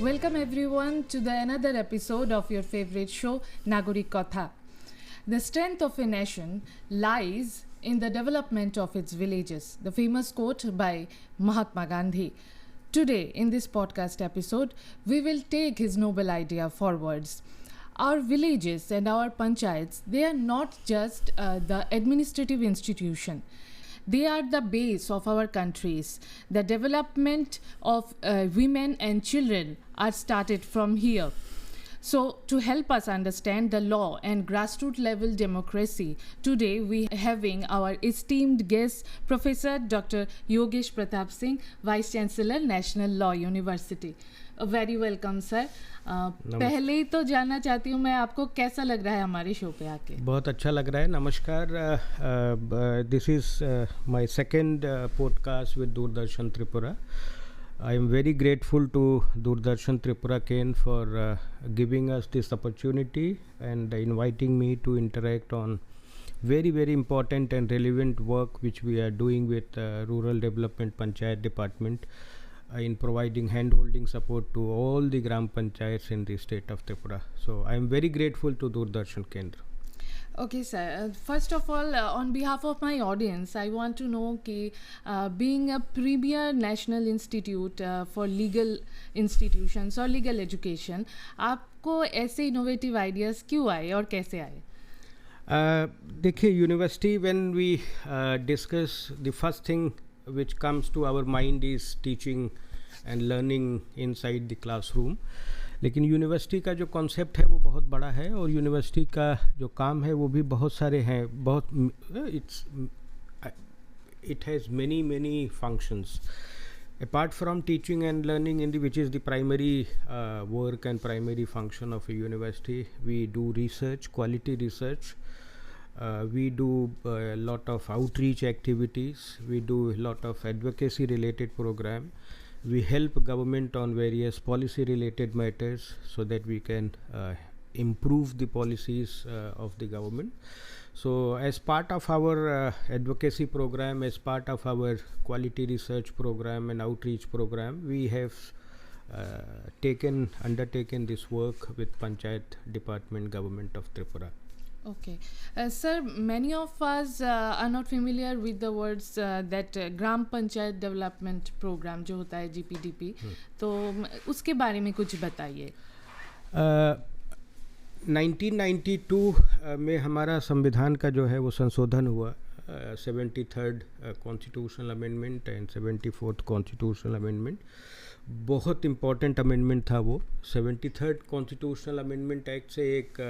Welcome everyone to the another episode of your favorite show, Nagori Kotha. The strength of a nation lies in the development of its villages. The famous quote by Mahatma Gandhi. Today, in this podcast episode, we will take his noble idea forwards. Our villages and our panchayats, they are not just the administrative institution. They are the base of our countries. The development of women and children are started from here. So, to help us understand the law and grassroots level democracy, today we are having our esteemed guest, Professor Dr. Yogesh Pratap Singh, Vice Chancellor, National Law University. Very welcome sir. पहले ही तो जानना चाहती हूँ मैं आपको कैसा लग रहा है हमारे शो पे आके. बहुत अच्छा लग रहा है. नमस्कार. This is my second podcast with Doordarshan Tripura. I am very grateful to Doordarshan Tripura Ken for giving us this opportunity and inviting me to interact on very important and relevant work which we are doing with Rural Development Panchayat Department in providing hand-holding support to all the Gram Panchayats in the state of Tripura. So I am very grateful to Doordarshan Kendra. Okay, sir. First of all, on behalf of my audience, I want to know कि being a premier national institute for legal institutions or legal education, आपको ऐसे innovative ideas क्यों आए और कैसे आए? देखिए, university when we discuss, the first thing which comes to our mind is teaching and learning inside the classroom. लेकिन university का जो कॉन्सेप्ट है वो बहुत बड़ा है और यूनिवर्सिटी का जो काम है वो भी बहुत सारे हैं. बहुत it has many functions. Apart from teaching and learning which is the primary work and primary function of a university, we do research, quality research. We do a lot of outreach activities. We do a lot of advocacy related program. We help government on various policy related matters so that we can improve the policies of the government. So as part of our advocacy program, as part of our quality research program and outreach program, we have undertaken this work with Panchayat Department, Government of Tripura. Okay. Sir, many of us are not familiar with the words that Gram Panchayat Development Program जो होता है GPDP, तो उसके बारे में कुछ बताइए. 1992 में हमारा संविधान का जो है वो संशोधन हुआ. 73rd constitutional amendment and 74th constitutional amendment. बहुत इम्पॉर्टेंट अमेंडमेंट था वो. 73rd कॉन्स्टिट्यूशनल अमेंडमेंट एक्ट से एक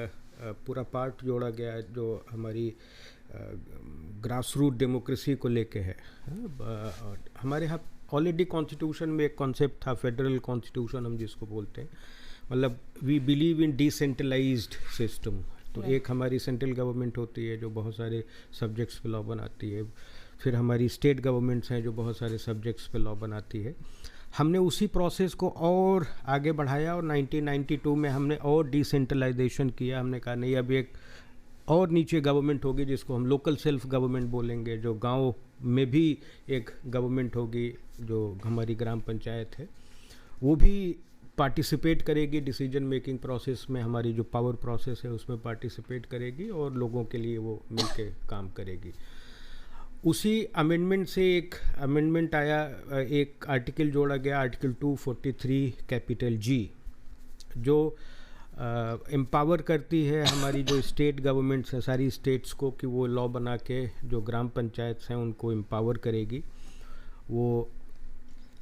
पूरा पार्ट जोड़ा गया जो हमारी ग्रास रूट डेमोक्रेसी को लेके है. हमारे यहाँ ऑलरेडी कॉन्स्टिट्यूशन में एक कॉन्सेप्ट था, फेडरल कॉन्स्टिट्यूशन हम जिसको बोलते हैं. मतलब we believe in decentralised system. तो एक हमारी सेंट्रल गवर्नमेंट होती है जो बहुत सारे सब्जेक्ट्स पे लॉ बनाती है. फिर हमारी स्टेट गवर्नमेंट्स हैं जो बहुत सारे सब्जेक्ट्स पे लॉ बनाती है. हमने उसी प्रोसेस को और आगे बढ़ाया और 1992 में हमने और डिसेंट्रलाइजेशन किया. हमने कहा नहीं, अब एक और नीचे गवर्नमेंट होगी जिसको हम लोकल सेल्फ गवर्नमेंट बोलेंगे, जो गांव में भी एक गवर्नमेंट होगी जो हमारी ग्राम पंचायत है, वो भी पार्टिसिपेट करेगी डिसीजन मेकिंग प्रोसेस में. हमारी जो पावर प्रोसेस है उसमें पार्टिसिपेट करेगी और लोगों के लिए वो मिलके काम करेगी. उसी अमेंडमेंट से एक अमेंडमेंट आया, एक आर्टिकल जोड़ा गया, आर्टिकल 243 कैपिटल G, जो एम्पावर करती है हमारी जो स्टेट गवर्नमेंट्स हैं, सारी स्टेट्स को, कि वो लॉ बना के जो ग्राम पंचायत हैं उनको एम्पावर करेगी. वो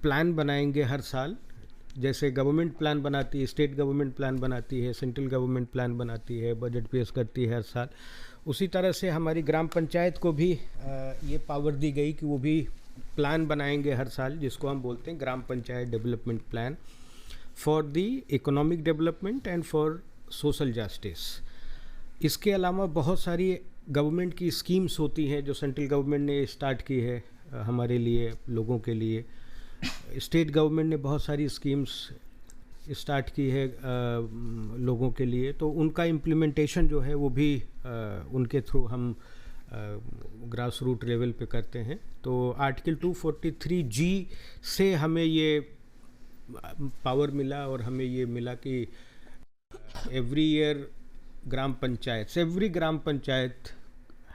प्लान बनाएंगे हर साल. जैसे गवर्नमेंट प्लान बनाती है, स्टेट गवर्नमेंट प्लान बनाती है, सेंट्रल गवर्नमेंट प्लान बनाती है, बजट पेश करती है हर साल, उसी तरह से हमारी ग्राम पंचायत को भी ये पावर दी गई कि वो भी प्लान बनाएंगे हर साल, जिसको हम बोलते हैं gram panchayat development plan for the economic development and for social justice. इसके अलावा बहुत सारी गवर्नमेंट की स्कीम्स होती हैं जो सेंट्रल गवर्नमेंट ने स्टार्ट की है हमारे लिए, लोगों के लिए. स्टेट गवर्नमेंट ने बहुत सारी स्कीम्स स्टार्ट की है लोगों के लिए. तो उनका इम्प्लीमेंटेशन जो है वो भी उनके थ्रू हम ग्रास रूट लेवल पे करते हैं. तो आर्टिकल 243G से हमें ये पावर मिला और हमें ये मिला कि every year every gram panchayat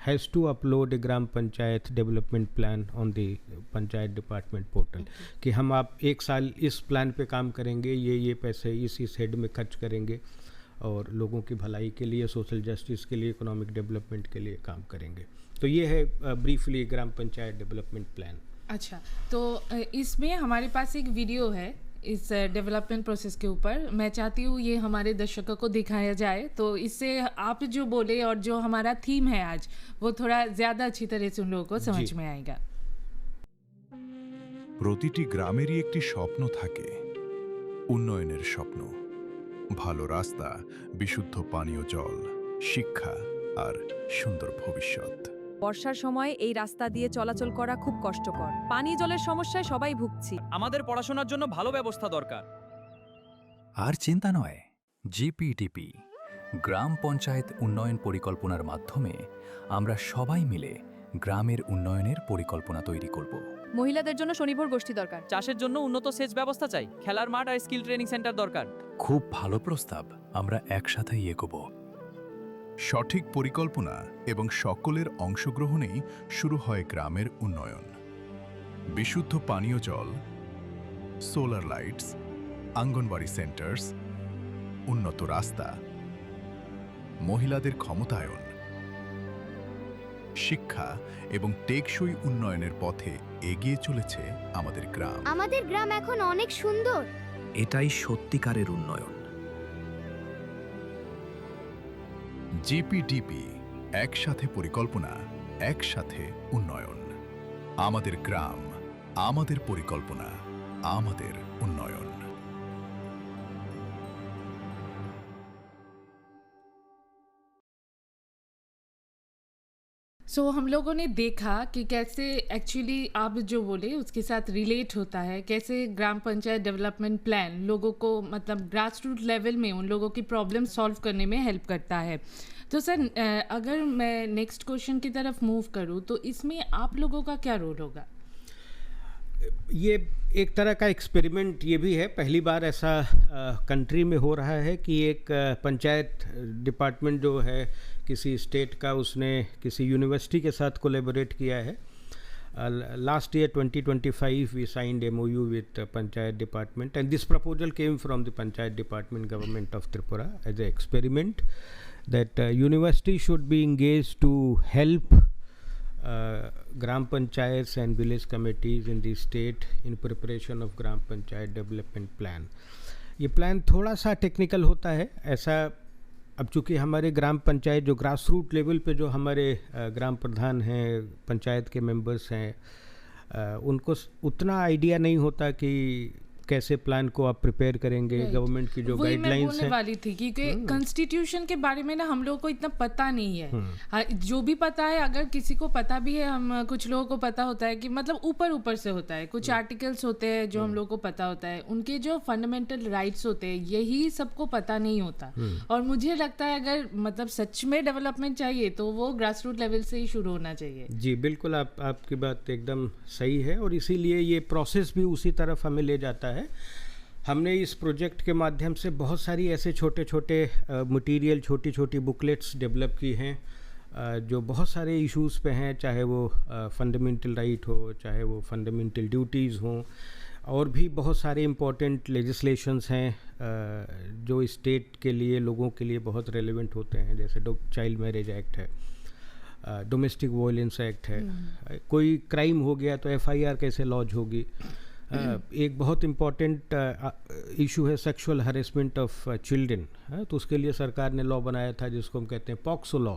has to upload a gram panchayat development plan on the panchayat department portal कि हम आप एक साल इस प्लान पे काम करेंगे, ये पैसे इस हेड में खर्च करेंगे और लोगों की भलाई के लिए, सोशल जस्टिस के लिए, इकोनॉमिक डेवलपमेंट के लिए काम करेंगे। तो ये है ब्रीफली ग्राम पंचायत डेवलपमेंट प्लान। अच्छा, तो इसमें हमारे पास एक वीडियो है इस डेवलपमेंट प्रोसेस के ऊपर। मैं चाहती हूँ ये हमारे दर्शकों को दिखाया जाए, तो इससे आप जो बोले और जो हमारा थीम है आज वो थोड़ा ज़्यादा अच्छी तरह से उन लोगों को समझ में आएगा। প্রতিটি গ্রামেরই একটি স্বপ্ন থাকে, উন্নয়নের স্বপ্ন। ভালো রাস্তা, বিশুদ্ধ পানীয় জল, শিক্ষা আর সুন্দর ভবিষ্যৎ। বর্ষার সময় এই রাস্তা দিয়ে চলাচল করা খুব কষ্টকর। পানি জলের সমস্যায় সবাই ভুগছি। আমাদের পড়াশোনার জন্য ভালো ব্যবস্থা দরকার। আর চিন্তা নয়, জিপিডিপি গ্রাম পঞ্চায়েত উন্নয়ন পরিকল্পনার মাধ্যমে আমরা সবাই মিলে গ্রামের উন্নয়নের পরিকল্পনা তৈরি করব। মহিলাদের জন্য স্বনির্ভর গোষ্ঠী দরকার। চাষের জন্য উন্নত সেচ ব্যবস্থা চাই, খেলার মাঠ আর স্কিল ট্রেনিং সেন্টার দরকার। খুব ভালো প্রস্তাব, আমরা একসাথেই এগোবো। সঠিক পরিকল্পনা এবং সকলের অংশগ্রহণেই শুরু হয় গ্রামের উন্নয়ন। বিশুদ্ধ পানীয় জল, সোলার লাইটস, আঙ্গনবাড়ি সেন্টার্স, উন্নত রাস্তা, মহিলাদের ক্ষমতায়ন, শিক্ষা এবং টেকসই উন্নয়নের পথে এগিয়ে চলেছে আমাদের গ্রাম। আমাদের গ্রাম এখন অনেক সুন্দর। এটাই সত্যিকারের উন্নয়ন। জিপিডিপি, একসাথে পরিকল্পনা, একসাথে উন্নয়ন। আমাদের গ্রাম, আমাদের পরিকল্পনা, আমাদের উন্নয়ন। सो हम लोगों ने देखा कि कैसे एक्चुअली आप जो बोले उसके साथ रिलेट होता है, कैसे ग्राम पंचायत डेवलपमेंट प्लान लोगों को मतलब ग्रास रूट लेवल में उन लोगों की प्रॉब्लम सॉल्व करने में हेल्प करता है। तो सर अगर मैं नेक्स्ट क्वेश्चन की तरफ मूव करूँ तो इसमें आप लोगों का क्या रोल होगा? ये एक तरह का एक्सपेरिमेंट ये भी है, पहली बार ऐसा कंट्री में हो रहा है कि एक पंचायत डिपार्टमेंट जो है किसी स्टेट का, उसने किसी यूनिवर्सिटी के साथ कोलैबोरेट किया है। Last year 2025 we signed MOU with panchayat department and this proposal came from the panchayat department government of Tripura as a experiment that university should be engaged to help gram panchayats and village committees in the state in preparation of gram panchayat development plan। ये plan थोड़ा सा technical होता है ऐसा। अब चूँकि हमारे ग्राम पंचायत जो ग्रास रूट लेवल पे जो हमारे ग्राम प्रधान हैं, पंचायत के मेंबर्स हैं, उनको उतना आइडिया नहीं होता कि कैसे प्लान को आप प्रिपेयर करेंगे। गवर्नमेंट की जो गाइडलाइंस है वाली थी क्योंकि कॉन्स्टिट्यूशन के बारे में ना हम लोगों को इतना पता नहीं है। जो भी पता है, अगर किसी को पता भी है, हम कुछ लोगों को पता होता है कि मतलब ऊपर ऊपर से होता है, कुछ आर्टिकल्स होते हैं जो हम लोगों को पता होता है, उनके जो फंडामेंटल राइट्स होते हैं यही सबको पता नहीं होता। और मुझे लगता है अगर मतलब सच में डेवलपमेंट चाहिए तो वो ग्रास रूट लेवल से ही शुरू होना चाहिए। जी बिल्कुल, आपकी बात एकदम सही है और इसीलिए ये प्रोसेस भी उसी तरफ हमें ले जाता है। हमने इस प्रोजेक्ट के माध्यम से बहुत सारी ऐसे छोटे छोटे मटेरियल, छोटी छोटी बुकलेट्स डेवलप की हैं जो बहुत सारे इश्यूज़ पे हैं, चाहे वो फंडामेंटल राइट हो, चाहे वो फंडामेंटल ड्यूटीज़ हों, और भी बहुत सारे इम्पोर्टेंट लेजिस्लेशंस हैं जो स्टेट के लिए, लोगों के लिए बहुत रेलेवेंट होते हैं, जैसे चाइल्ड मैरिज एक्ट है, डोमेस्टिक वायलेंस एक्ट है, कोई क्राइम हो गया तो FIR कैसे लॉन्च होगी। एक बहुत इम्पॉर्टेंट इशू है सेक्सुअल हरेसमेंट ऑफ चिल्ड्रन, तो उसके लिए सरकार ने लॉ बनाया था जिसको हम कहते हैं पॉक्सो लॉ।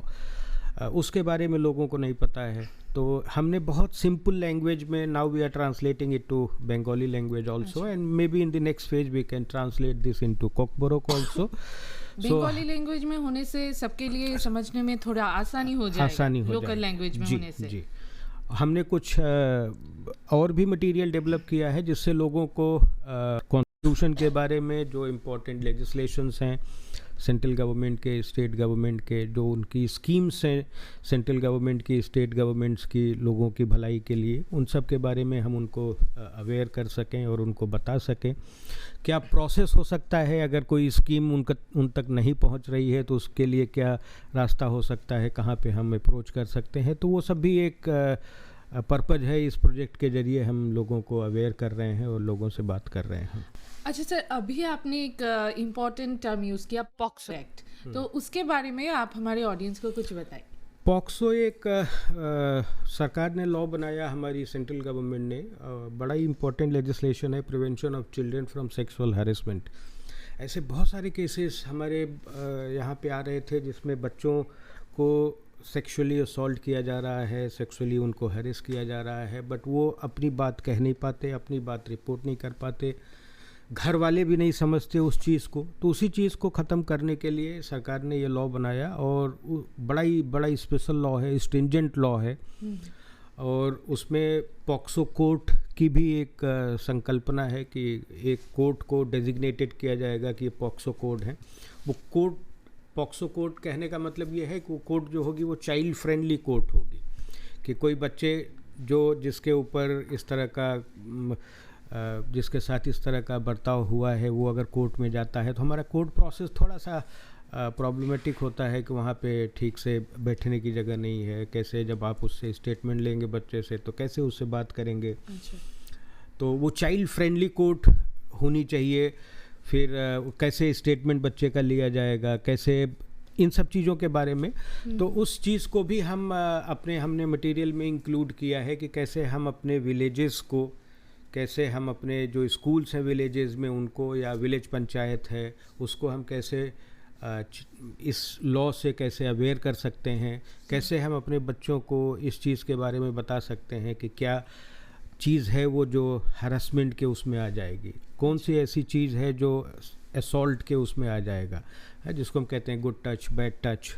उसके बारे में लोगों को नहीं पता है, तो हमने बहुत सिंपल लैंग्वेज में, now we are translating it to Bengali language also and maybe in the next phase we can translate this into Kokborok also. Bengali language में होने से सबके लिए समझने में थोड़ा आसानी हो जाएगा, लोकल लैंग्वेज में होने से। जी, हमने कुछ और भी मटेरियल डेवलप किया है जिससे लोगों को ट्यूशन के बारे में जो इम्पोर्टेंट लेजिस्लेशंस हैं सेंट्रल गवर्नमेंट के, स्टेट गवर्नमेंट के, जो उनकी स्कीम्स हैं सेंट्रल गवर्नमेंट की, स्टेट गवर्नमेंट्स की, लोगों की भलाई के लिए, उन सब के बारे में हम उनको अवेयर कर सकें और उनको बता सकें क्या प्रोसेस हो सकता है। अगर कोई स्कीम उन तक नहीं पहुंच रही है तो उसके लिए क्या रास्ता हो सकता है, कहाँ पे हम अप्रोच कर सकते हैं। तो वो सब भी एक पर्पज़ है। इस प्रोजेक्ट के ज़रिए हम लोगों को अवेयर कर रहे हैं और लोगों से बात कर रहे हैं। अच्छा सर, अभी आपने एक इम्पॉर्टेंट टर्म यूज़ किया, पॉक्सो एक्ट, तो उसके बारे में आप हमारे ऑडियंस को कुछ बताइए। पॉक्सो एक सरकार ने लॉ बनाया, हमारी सेंट्रल गवर्नमेंट ने, बड़ा ही इम्पोर्टेंट लेजिस्लेशन है, prevention of children from sexual harassment. ऐसे बहुत सारे केसेस हमारे यहाँ पे आ रहे थे जिसमें बच्चों को सेक्सुअली असॉल्ट किया जा रहा है, सेक्सुअली उनको हैरेस किया जा रहा है, बट वो अपनी बात कह नहीं पाते, अपनी बात रिपोर्ट नहीं कर पाते, घर वाले भी नहीं समझते उस चीज़ को। तो उसी चीज़ को ख़त्म करने के लिए सरकार ने ये लॉ बनाया और बड़ा ही स्पेशल लॉ है, स्ट्रिंजेंट लॉ है। और उसमें पॉक्सो कोर्ट की भी एक संकल्पना है कि एक कोर्ट को डेजिग्नेटेड किया जाएगा कि ये पॉक्सो कोर्ट है। वो कोर्ट, पॉक्सो कोर्ट कहने का मतलब ये है कि वो कोर्ट जो होगी वो चाइल्ड फ्रेंडली कोर्ट होगी, कि कोई बच्चे जिसके ऊपर इस तरह का जिसके साथ इस तरह का बर्ताव हुआ है वो अगर कोर्ट में जाता है तो हमारा कोर्ट प्रोसेस थोड़ा सा प्रॉब्लमेटिक होता है कि वहाँ पे ठीक से बैठने की जगह नहीं है। कैसे जब आप उससे स्टेटमेंट लेंगे बच्चे से तो कैसे उससे बात करेंगे। तो वो चाइल्ड फ्रेंडली कोर्ट होनी चाहिए। फिर कैसे स्टेटमेंट बच्चे का लिया जाएगा, कैसे, इन सब चीज़ों के बारे में। तो उस चीज़ को भी हमने मटेरियल में इंक्लूड किया है कि कैसे हम अपने विलेजेस को, कैसे हम अपने जो स्कूल्स हैं विलेजेस में उनको, या विलेज पंचायत है उसको हम कैसे इस लॉ से कैसे अवेयर कर सकते हैं, कैसे हम अपने बच्चों को इस चीज़ के बारे में बता सकते हैं कि क्या चीज़ है वो जो हरासमेंट के उसमें आ जाएगी, कौन सी ऐसी चीज़ है जो असॉल्ट के उसमें आ जाएगा, है जिसको हम कहते हैं गुड टच, बैड टच।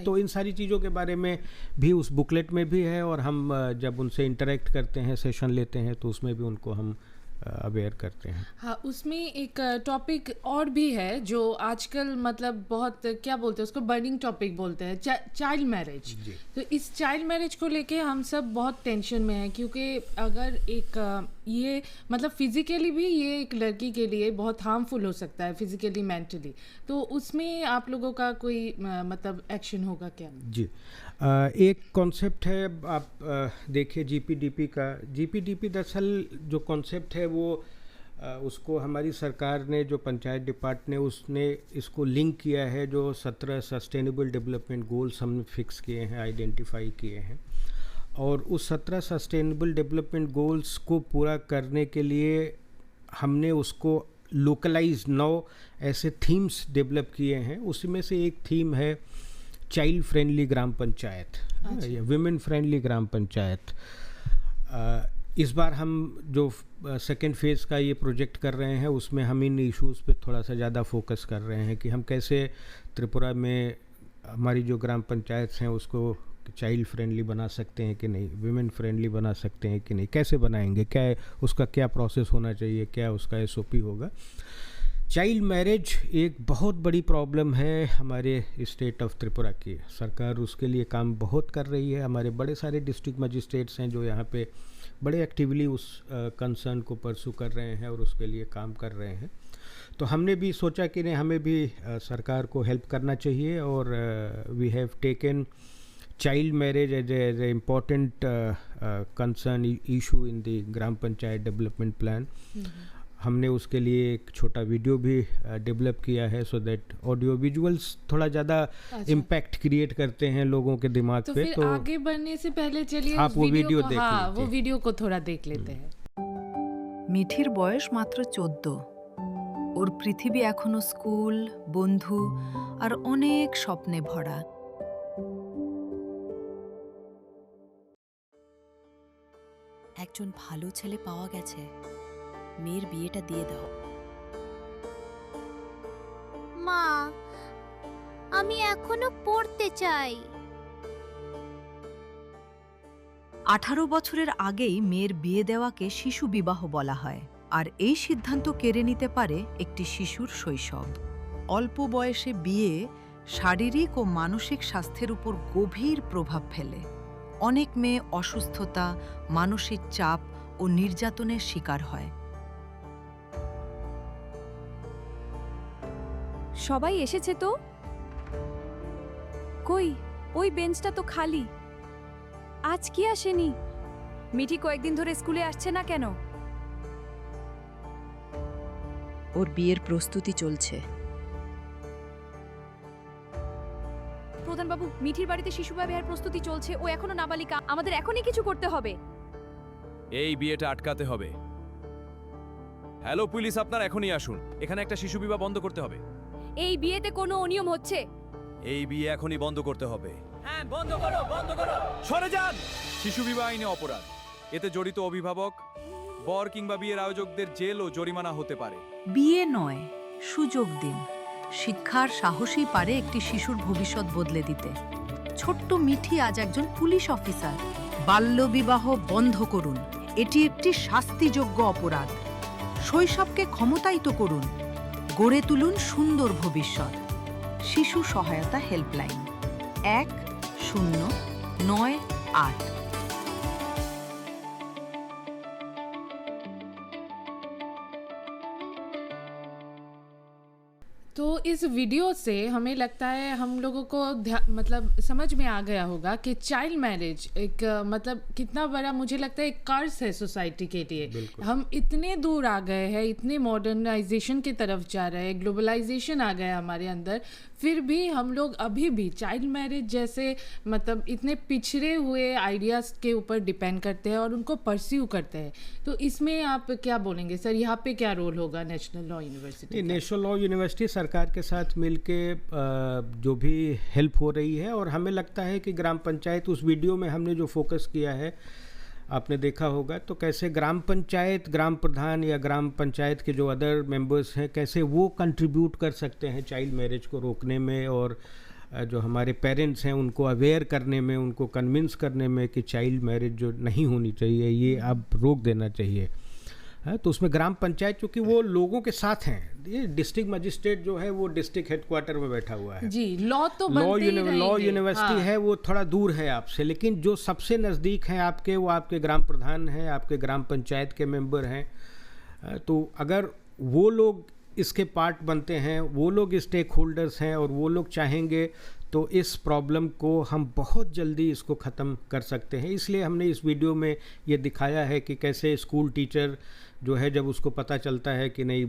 तो इन सारी चीज़ों के बारे में भी उस बुकलेट में भी है, और हम जब उनसे इंटरेक्ट करते हैं, सेशन लेते हैं, तो उसमें भी उनको हम अवेयर करते हैं। हाँ, उसमें एक टॉपिक और भी है जो आजकल मतलब बहुत, क्या बोलते हैं उसको, बर्निंग टॉपिक बोलते हैं, चाइल्ड मैरिज। तो इस चाइल्ड मैरिज को लेके हम सब बहुत टेंशन में हैं, क्योंकि अगर एक ये मतलब फिजिकली भी ये एक लड़की के लिए बहुत हार्मफुल हो सकता है, फिजिकली, मेंटली। तो उसमें आप लोगों का कोई मतलब एक्शन होगा क्या? जी, एक कॉन्सेप्ट है, आप देखिए जीपीडीपी का। जीपीडीपी दरअसल जो कॉन्सेप्ट है वो उसको हमारी सरकार ने, जो पंचायत डिपार्टमेंट ने, उसने इसको लिंक किया है, जो 17 सस्टेनेबल डेवलपमेंट गोल्स हमने फिक्स किए हैं, आइडेंटिफाई किए हैं। और उस 17 सस्टेनेबल डेवलपमेंट गोल्स को पूरा करने के लिए हमने उसको लोकलाइज 9 ऐसे थीम्स डेवलप किए हैं। उसमें से एक थीम है चाइल्ड फ्रेंडली ग्राम पंचायत, या विमेन फ्रेंडली ग्राम पंचायत। इस बार हम जो सेकेंड फेज़ का ये प्रोजेक्ट कर रहे हैं उसमें हम इन इश्यूज़ पे थोड़ा सा ज़्यादा फोकस कर रहे हैं कि हम कैसे त्रिपुरा में हमारी जो ग्राम पंचायत हैं उसको चाइल्ड फ्रेंडली बना सकते हैं कि नहीं, विमेन फ्रेंडली बना सकते हैं कि नहीं, कैसे बनाएंगे, क्या उसका क्या प्रोसेस होना चाहिए, क्या उसका SOP होगा। चाइल्ड मैरिज एक बहुत बड़ी प्रॉब्लम है हमारे स्टेट ऑफ त्रिपुरा की। सरकार उसके लिए काम बहुत कर रही है। हमारे बड़े सारे डिस्ट्रिक्ट मजिस्ट्रेट्स हैं जो यहाँ पे बड़े एक्टिवली उस कंसर्न को परसू कर रहे हैं और उसके लिए काम कर रहे हैं। तो हमने भी सोचा कि नहीं, हमें भी सरकार को हेल्प करना चाहिए, और we have taken child marriage as a important concern issue in the gram panchayat development plan. हमने उसके लिए एक छोटा वीडियो भी डेवलप किया है, सो दैट ऑडियो विजुअल्स थोड़ा ज़्यादा इम्पैक्ट क्रिएट करते हैं लोगों के दिमाग पे। तो आगे बढ़ने से पहले चलिए आप वो वीडियो देख लीजिए। वो वीडियो को थोड़ा देख लेते हैं। মিঠির বয়স মাত্র 14। ওর পৃথিবী এখনো স্কুল, বন্ধু আর অনেক স্বপ্নে ভরা। একজন ভালো ছেলে পাওয়া গেছে, মেয়ের বিয়েটা দিয়ে দাও। মা, আমি এখনো পড়তে চাই। 18 বছরের আগেই মেয়ের বিয়ে দেওয়াকে শিশু বিবাহ বলা হয়। আর এই সিদ্ধান্ত কেড়ে নিতে পারে একটি শিশুর শৈশব। অল্প বয়সে বিয়ে শারীরিক ও মানসিক স্বাস্থ্যের উপর গভীর প্রভাব ফেলে। অনেক মেয়ে অসুস্থতা, মানসিক চাপ ও নির্যাতনের শিকার হয়। সবাই এসেছে তো? কই, ওই বেঞ্চটা তো খালি। আজ কি আসেনি? মিঠি কয়েকদিন ধরে স্কুলে আসছে না কেন? ওর বিয়ের প্রস্তুতি চলছে। প্রধানবাবু, মিঠির বাড়িতে শিশু বিবাহের প্রস্তুতি চলছে। ও এখনো নাবালিকা। আমাদের এখনই কিছু করতে হবে। এই বিয়েটা আটকাতে হবে। হ্যালো পুলিশ, আপনারা এখনই আসুন। এখানে একটা শিশু বিবাহ বন্ধ করতে হবে। এই বিয়েতে কোনো অনিয়ম হচ্ছে। এই বিয়ে এখনই বন্ধ করতে হবে। হ্যাঁ, বন্ধ করো, বন্ধ করো। সরে যান। শিশু বিবাহ আইনে অপরাধ। এতে জড়িত অভিভাবক, বর কিংবা বিয়ের আয়োজকদের জেল ও জরিমানা হতে পারে। বিয়ে নয়, সুযোগ দিন। শিক্ষার সাহসই পারে একটি শিশুর ভবিষ্যৎ বদলে দিতে। ছোট্ট মিঠি আজ একজন পুলিশ অফিসার। বাল্যবিবাহ বন্ধ করুন। এটি একটি শাস্তিযোগ্য অপরাধ। শৈশবকে ক্ষমতায়িত করুন। গড়ে তুলুন সুন্দর ভবিষ্যৎ। শিশু সহায়তা হেল্পলাইন 1098। तो इस वीडियो से हमें लगता है हम लोगों को मतलब समझ में आ गया होगा कि चाइल्ड मैरिज एक मतलब कितना बड़ा, मुझे लगता है एक कर्ज है सोसाइटी के लिए। हम इतने दूर आ गए हैं, इतने मॉडर्नाइजेशन की तरफ जा रहे हैं, ग्लोबलाइजेशन आ गया हमारे अंदर, फिर भी हम लोग अभी भी चाइल्ड मैरिज जैसे मतलब इतने पिछड़े हुए आइडियाज़ के ऊपर डिपेंड करते हैं और उनको परस्यू करते हैं। तो इसमें आप क्या बोलेंगे सर, यहाँ पे क्या रोल होगा national law university? National law university सरकार के साथ मिलके जो भी हेल्प हो रही है, और हमें लगता है कि ग्राम पंचायत, उस वीडियो में हमने जो फोकस किया है आपने देखा होगा, तो कैसे ग्राम पंचायत, ग्राम प्रधान या ग्राम पंचायत के जो अदर मेंबर्स हैं, कैसे वो कंट्रीब्यूट कर सकते हैं चाइल्ड मैरिज को रोकने में, और जो हमारे पेरेंट्स हैं उनको अवेयर करने में, उनको कन्विंस करने में कि चाइल्ड मैरिज जो नहीं होनी चाहिए, ये अब रोक देना चाहिए। है तो उसमें ग्राम पंचायत, क्योंकि वो लोगों के साथ हैं, ये डिस्ट्रिक्ट मजिस्ट्रेट जो है वो डिस्ट्रिक्ट हेडक्वार्टर में बैठा हुआ है जी। लॉ तो लॉ यूनिवर्सिटी है, वो थोड़ा दूर है आपसे, लेकिन जो सबसे नज़दीक हैं आपके, वो आपके ग्राम प्रधान हैं, आपके ग्राम पंचायत के मेंबर हैं। तो अगर वो लोग इसके पार्ट बनते हैं, वो लोग स्टेक होल्डर्स हैं और वो लोग चाहेंगे, तो इस प्रॉब्लम को हम बहुत जल्दी इसको ख़त्म कर सकते हैं। इसलिए हमने इस वीडियो में ये दिखाया है कि कैसे स्कूल टीचर जो है, जब उसको पता चलता है कि नहीं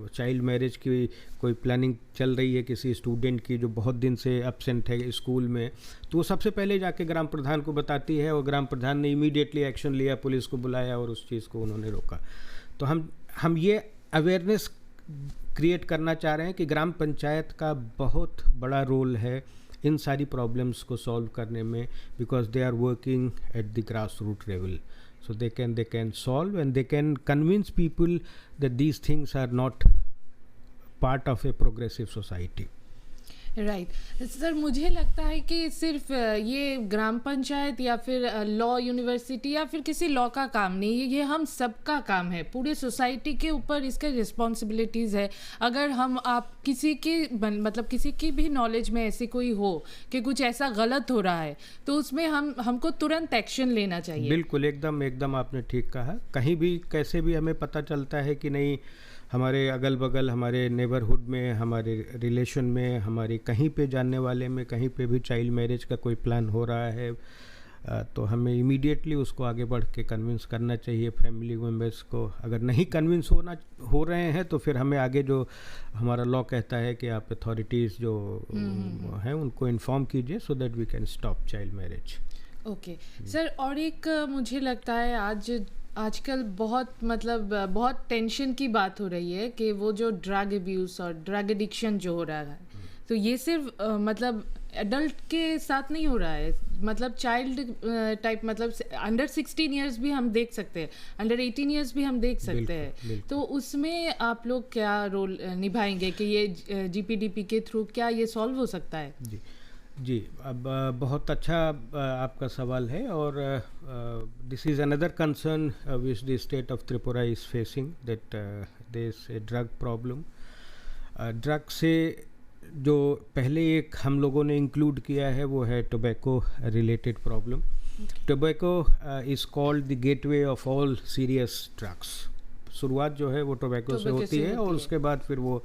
चाइल्ड मैरिज की कोई प्लानिंग चल रही है किसी स्टूडेंट की जो बहुत दिन से एब्सेंट है स्कूल में, तो वो सबसे पहले जाके ग्राम प्रधान को बताती है, और ग्राम प्रधान ने इमीडिएटली एक्शन लिया, पुलिस को बुलाया और उस चीज़ को उन्होंने रोका। तो हम ये अवेयरनेस क्रिएट करना चाह रहे हैं कि ग्राम पंचायत का बहुत बड़ा रोल है इन सारी प्रॉब्लम्स को सॉल्व करने में, because they are working at the grass root level, so they can solve and they can convince people that these things are not part of a progressive society. Right sir, मुझे लगता है कि सिर्फ ये ग्राम पंचायत या फिर लॉ यूनिवर्सिटी या फिर किसी लॉ का काम नहीं है, ये हम सबका काम है, पूरे सोसाइटी के ऊपर इसका रिस्पॉन्सिबिलिटीज़ है। अगर आप किसी के मतलब किसी की भी नॉलेज में ऐसी कोई हो कि कुछ ऐसा गलत हो रहा है, तो उसमें हमको तुरंत एक्शन लेना चाहिए। बिल्कुल, एकदम आपने ठीक कहा। कहीं भी कैसे भी हमें पता चलता है कि नहीं, हमारे अगल बगल, हमारे नेबरहुड में, हमारे रिलेशन में, हमारे कहीं पे जानने वाले में कहीं पे भी चाइल्ड मैरिज का कोई प्लान हो रहा है, तो हमें इमीडिएटली उसको आगे बढ़ के कन्विंस करना चाहिए फैमिली मेम्बर्स को। अगर नहीं कन्विंस हो रहे हैं तो फिर हमें आगे जो हमारा लॉ कहता है कि आप अथॉरिटीज़ जो हैं उनको इन्फॉर्म कीजिए, so that we can stop child marriage. Okay sir, और एक मुझे लगता है आजकल बहुत टेंशन की बात हो रही है कि वो जो ड्रग अब्यूज़ और ड्रग एडिक्शन जो हो रहा है, तो ये सिर्फ मतलब एडल्ट के साथ नहीं हो रहा है, मतलब चाइल्ड टाइप, मतलब अंडर 16 ईयर्स भी हम देख सकते हैं, अंडर 18 ईयर्स भी हम देख सकते हैं। तो उसमें आप लोग क्या रोल निभाएंगे कि ये GPDP के थ्रू क्या ये सॉल्व हो सकता है? जी, जी, अब बहुत अच्छा आपका सवाल है, और this is another concern which the state of Tripura is facing, that there is a drug problem. Drug से जो पहले एक हम लोगों ने इंक्लूड किया है वो है tobacco related problem. Tobacco is called the gateway of all serious drugs. शुरुआत जो है वो टोबैको से होती है, और उसके बाद फिर वो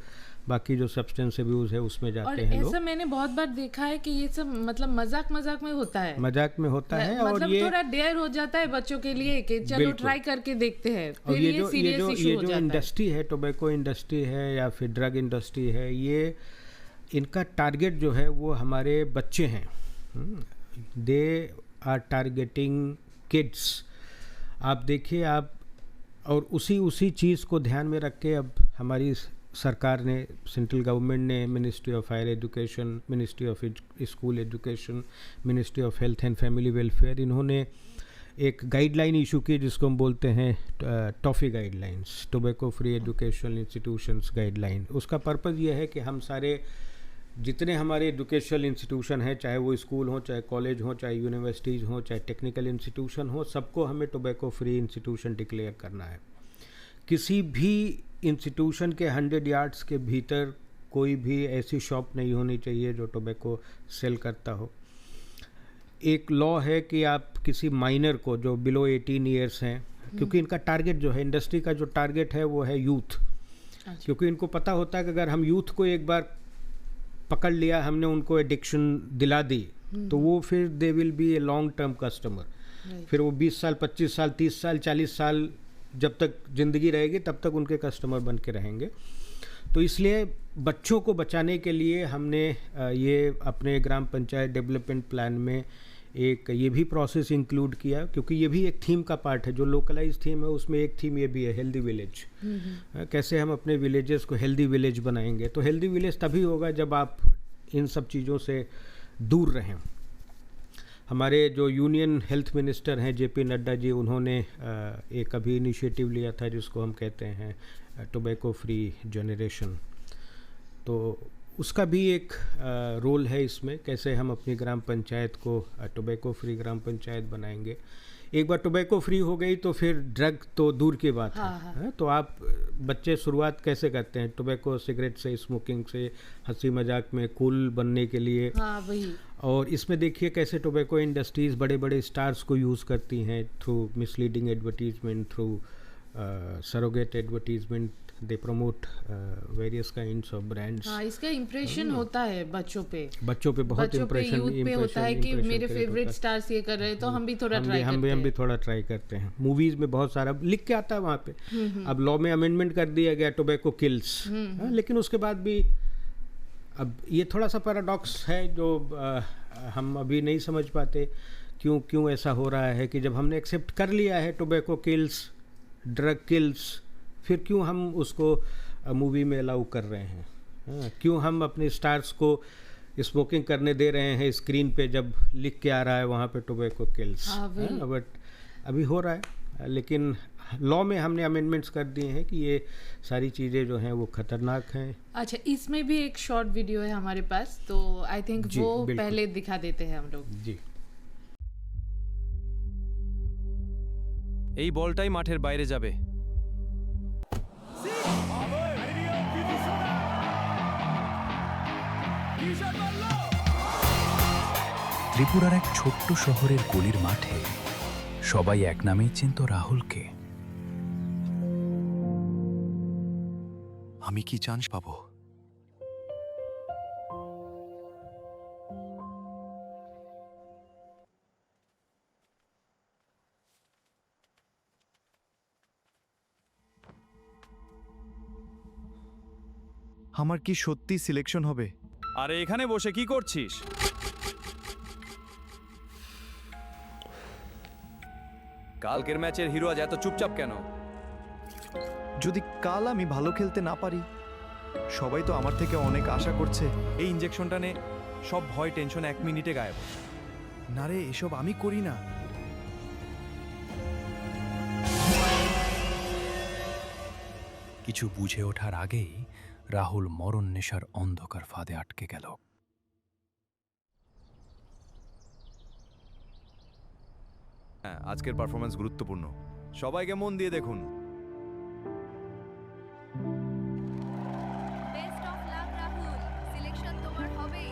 बाकी जो सब्सटेंस अब्यूज़ है उसमें जाते हैं लोग। ऐसा मैंने बहुत बार देखा है कि ये सब मतलब मजाक में होता है, मजाक में होता है, और मतलब ये थोड़ा डेयर हो जाता है बच्चों के लिए कि चलो ट्राई करके देखते हैं, और फिर ये सीरियस इशू हो जो जाता है। इंडस्ट्री है, टोबैको इंडस्ट्री है या फिर ड्रग इंडस्ट्री है, ये इनका टारगेट जो है वो हमारे बच्चे हैं। They are targeting kids. आप देखिए, आप और उसी चीज़ को ध्यान में रख के अब हमारी सरकार ने, सेंट्रल गवर्नमेंट ने, ministry of higher education, ministry of school education, ministry of health and family welfare, इन्होंने एक गाइडलाइन इशू की जिसको हम बोलते हैं toffee guidelines, tobacco free educational institutions guideline. उसका पर्पज़ ये है कि हम सारे जितने हमारे एजुकेशनल इंस्टीट्यूशन हैं, चाहे वो स्कूल हो, चाहे कॉलेज हो, चाहे यूनिवर्सिटीज़ हो, चाहे टेक्निकल इंस्टीट्यूशन हो, सबको हमें टोबैको फ्री इंस्टीट्यूशन डिक्लेयर करना है। किसी भी इंस्टीट्यूशन के 100 यार्ड्स के भीतर कोई भी ऐसी शॉप नहीं होनी चाहिए जो टोबैको सेल करता हो। एक लॉ है कि आप किसी माइनर को जो बिलो 18 ईयर्स हैं, क्योंकि इनका टारगेट जो है, इंडस्ट्री का जो टारगेट है वो है यूथ, क्योंकि इनको पता होता है कि अगर हम यूथ को एक बार पकड़ लिया, हमने उनको एडिक्शन दिला दी, तो वो फिर they will be a long term customer. फिर वो 20 साल, 25 साल, 30 साल, 40 साल जब तक ज़िंदगी रहेगी तब तक उनके कस्टमर बन के रहेंगे। तो इसलिए बच्चों को बचाने के लिए हमने ये अपने ग्राम पंचायत डेवलपमेंट प्लान में एक ये भी प्रोसेस इंक्लूड किया, क्योंकि ये भी एक थीम का पार्ट है, जो लोकलाइज थीम है उसमें एक थीम ये भी है, हेल्दी विलेज। कैसे हम अपने विलेजेस को हेल्दी विलेज बनाएंगे। तो हेल्दी विलेज तभी होगा जब आप इन सब चीज़ों से दूर रहें। हमारे जो यूनियन हेल्थ मिनिस्टर हैं जेपी नड्डा जी, उन्होंने एक अभी इनिशिएटिव लिया था जिसको हम कहते हैं टोबैको फ्री जनरेशन। तो उसका भी एक रोल है इसमें, कैसे हम अपनी ग्राम पंचायत को टोबैको फ्री ग्राम पंचायत बनाएंगे। एक बार टोबैको फ्री हो गई तो फिर ड्रग तो दूर की बात है। तो आप बच्चे शुरुआत कैसे करते हैं, टोबैको सिगरेट से, स्मोकिंग से, हंसी मजाक में कूल बनने के लिए। वही। और इसमें देखिए कैसे टोबैको इंडस्ट्रीज़ बड़े बड़े स्टार्स को यूज़ करती हैं through misleading advertisement, through surrogate advertisement, they promote various kinds of brands. इसका इम्प्रेशन होता है बच्चों पे बहुत इम्प्रेशन होता है कि मेरे फेवरेट स्टार्स ये कर रहे हैं तो हम भी थोड़ा ट्राई करते हैं। हम भी थोड़ा ट्राई करते हैं। मूवीज़ में बहुत सारा लिख के आता है वहाँ पे। अब लॉ में अमेंडमेंट कर दिया गया टोबैको किल्स, लेकिन उसके बाद भी अब ये थोड़ा सा पैराडॉक्स है जो हम अभी नहीं समझ पाते क्यों ऐसा हो रहा है कि जब हमने एक्सेप्ट कर लिया है टोबैको किल्स, ड्रग किल्स, फिर क्यों हम उसको मूवी में अलाउ कर रहे हैं। क्यों हम अपने स्टार्स को स्मोकिंग करने दे रहे हैं स्क्रीन पे जब लिख के आ रहा है वहाँ पे टोबैको किल्स। बट अभी हो रहा है, लेकिन लॉ में हमने अमेंडमेंट्स कर दिए हैं कि ये सारी चीज़ें जो हैं वो खतरनाक हैं। अच्छा, इसमें भी एक शॉर्ट वीडियो है हमारे पास, तो आई थिंक वो पहले दिखा देते हैं हम लोग। जी। এই বলটাই মাঠের বাইরে যাবে। ত্রিপুরার এক ছোট্ট শহরের গলির মাঠে সবাই এক নামেই চিনত রাহুলকে। আমি কি চান্স পাবো? আমার কি সত্যি সিলেকশন হবে? আরে এখানে বসে কি করছিস? কালকের ম্যাচের হিরো আজ এত চুপচাপ কেন? যদি কাল আমি ভালো খেলতে না পারি, সবাই তো আমার থেকে অনেক আশা করছে। এই ইনজেকশনটা নে, সব ভয় টেনশন 1 মিনিটে গায়েব। না রে, এসব আমি করি না। কিছু বুঝে ওঠার আগেই রাহুল মরণ নেশার অন্ধকার ফাঁদে আটকে গেল। হ্যাঁ, আজকের পারফরম্যান্স গুরুত্বপূর্ণ, সবাইকে মন দিয়ে দেখুন। Best of luck Rahul, selection তোমার হবে।